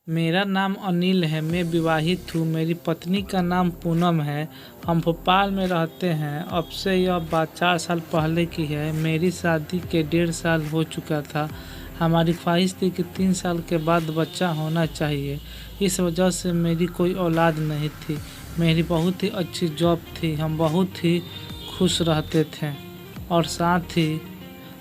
मेरा नाम अनिल है। मैं विवाहित हूँ। मेरी पत्नी का नाम पूनम है। हम भोपाल में रहते हैं। अब से यह बात 4 साल पहले की है। मेरी शादी के 1.5 साल हो चुका था। हमारी ख्वाहिश थी कि 3 साल के बाद बच्चा होना चाहिए। इस वजह से मेरी कोई औलाद नहीं थी। मेरी बहुत ही अच्छी जॉब थी। हम बहुत ही खुश रहते थे और साथ ही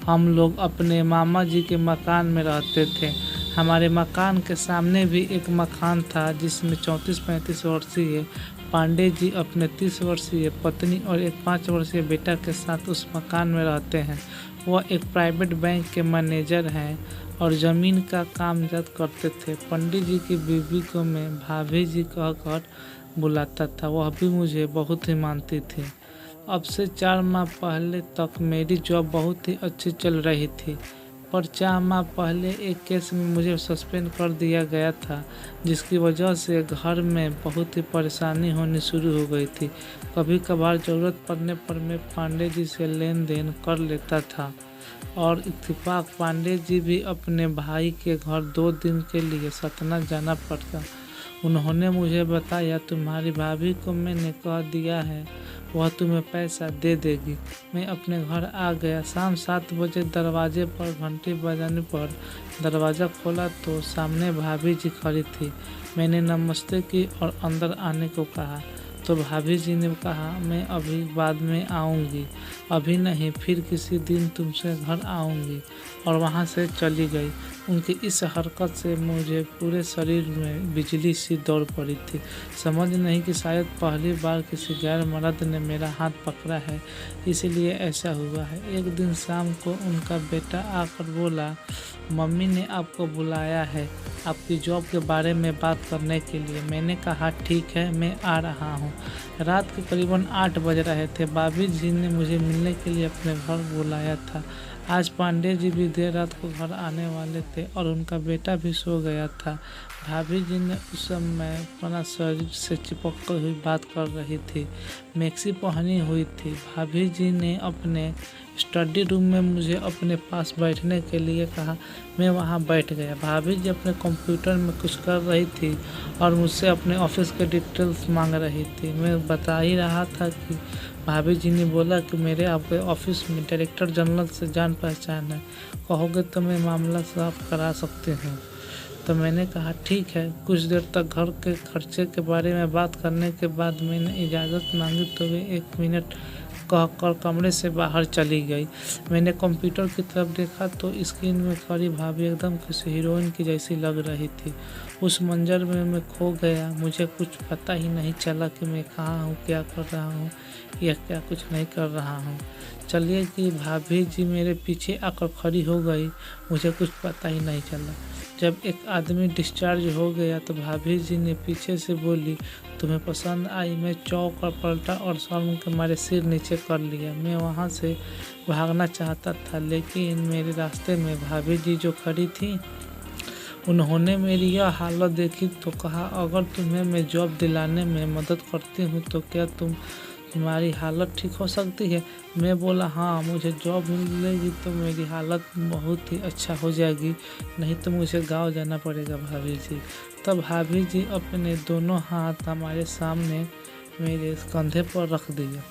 हम लोग अपने मामा जी के मकान में रहते थे। हमारे मकान के सामने भी एक मकान था जिसमें 34-35 वर्षीय पांडे जी अपने 30 वर्षीय पत्नी और एक 5 वर्षीय बेटा के साथ उस मकान में रहते हैं। वह एक प्राइवेट बैंक के मैनेजर हैं और ज़मीन का काम जब करते थे। पंडित जी की बीवी को मैं भाभी जी कहकर बुलाता था। वह भी मुझे बहुत ही मानती थी। अब से 4 माह पहले तक मेरी जॉब बहुत ही अच्छी चल रही थी, पर 4 माह पहले एक केस में मुझे सस्पेंड कर दिया गया था, जिसकी वजह से घर में बहुत ही परेशानी होनी शुरू हो गई थी। कभी कभार ज़रूरत पड़ने पर मैं पांडे जी से लेन देन कर लेता था और इत्तेफाक पांडे जी भी अपने भाई के घर 2 दिन के लिए सतना जाना पड़ता। उन्होंने मुझे बताया, तुम्हारी भाभी को मैंने कह दिया है, वह तुम्हें पैसा दे देगी। मैं अपने घर आ गया। शाम 7 बजे दरवाजे पर घंटी बजाने पर दरवाज़ा खोला तो सामने भाभी जी खड़ी थी। मैंने नमस्ते की और अंदर आने को कहा तो भाभी जी ने कहा, मैं अभी बाद में आऊँगी, अभी नहीं, फिर किसी दिन तुमसे घर आऊँगी, और वहाँ से चली गई। उनकी इस हरकत से मुझे पूरे शरीर में बिजली सी दौड़ पड़ी थी। समझ नहीं कि शायद पहली बार किसी गैर मर्द ने मेरा हाथ पकड़ा है, इसलिए ऐसा हुआ है। एक दिन शाम को उनका बेटा आकर बोला, मम्मी ने आपको बुलाया है आपकी जॉब के बारे में बात करने के लिए। मैंने कहा, ठीक है, मैं आ रहा हूँ। रात के करीबन 8 बज रहे थे। भाभी जी ने मुझे मिलने के लिए अपने घर बुलाया था। आज पांडे जी भी देर रात को घर आने वाले थे और उनका बेटा भी सो गया था। भाभी जी ने उस समय अपना शरीर से चिपक हुई बात कर रही थी। मैक्सी पहनी हुई थी। भाभी जी ने अपने स्टडी रूम में मुझे अपने पास बैठने के लिए कहा। मैं वहां बैठ गया। भाभी जी अपने कंप्यूटर में कुछ कर रही थी और मुझसे अपने ऑफिस के डिटेल्स मांग रही थी। मैं बता ही रहा था कि भाभी जी ने बोला कि मेरे आपके ऑफिस में डायरेक्टर जनरल से जान पहचान है, कहोगे तो मैं मामला साफ करा सकती हूँ। तो मैंने कहा, ठीक है। कुछ देर तक घर के खर्चे के बारे में बात करने के बाद मैंने इजाज़त मांगी तो वे 1 मिनट कहकर कमरे से बाहर चली गई। मैंने कंप्यूटर की तरफ देखा तो स्क्रीन में खड़ी भाभी एकदम किसी हीरोइन की जैसी लग रही थी। उस मंजर में मैं खो गया। मुझे कुछ पता ही नहीं चला कि मैं कहाँ हूँ, क्या कर रहा हूँ या क्या कुछ नहीं कर रहा हूँ। चलिए कि भाभी जी मेरे पीछे आकर खड़ी हो गई, मुझे कुछ पता ही नहीं चला। जब एक आदमी डिस्चार्ज हो गया तो भाभी जी ने पीछे से बोली, तुम्हें पसंद आई? मैं चौंक कर पलटा और शर्म के मारे सिर नीचे कर लिया। मैं वहाँ से भागना चाहता था, लेकिन मेरे रास्ते में भाभी जी जो खड़ी थी, उन्होंने मेरी यह हालत देखी तो कहा, अगर तुम्हें मैं जॉब दिलाने में मदद करती हूँ तो क्या तुम्हारी हालत ठीक हो सकती है? मैं बोला, हाँ, मुझे जॉब मिलेगी तो मेरी हालत बहुत ही अच्छा हो जाएगी, नहीं तो मुझे गांव जाना पड़ेगा भाभी जी। तब भाभी जी अपने दोनों हाथ हमारे सामने मेरे कंधे पर रख दिए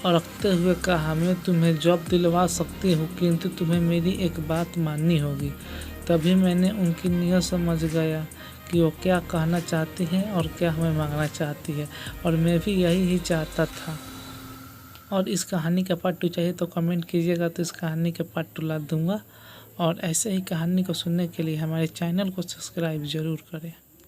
और रखते हुए कहा, मैं तुम्हें जॉब दिलवा सकती हूँ, किंतु तुम्हें मेरी एक बात माननी होगी। तभी मैंने उनकी नीयत समझ गया कि वो क्या कहना चाहती हैं और क्या हमें मांगना चाहती है, और मैं भी यही ही चाहता था। और इस कहानी का पार्ट 2 चाहिए तो कमेंट कीजिएगा, तो इस कहानी के पार्ट 2 ला दूँगा। और ऐसे ही कहानी को सुनने के लिए हमारे चैनल को सब्सक्राइब ज़रूर करें।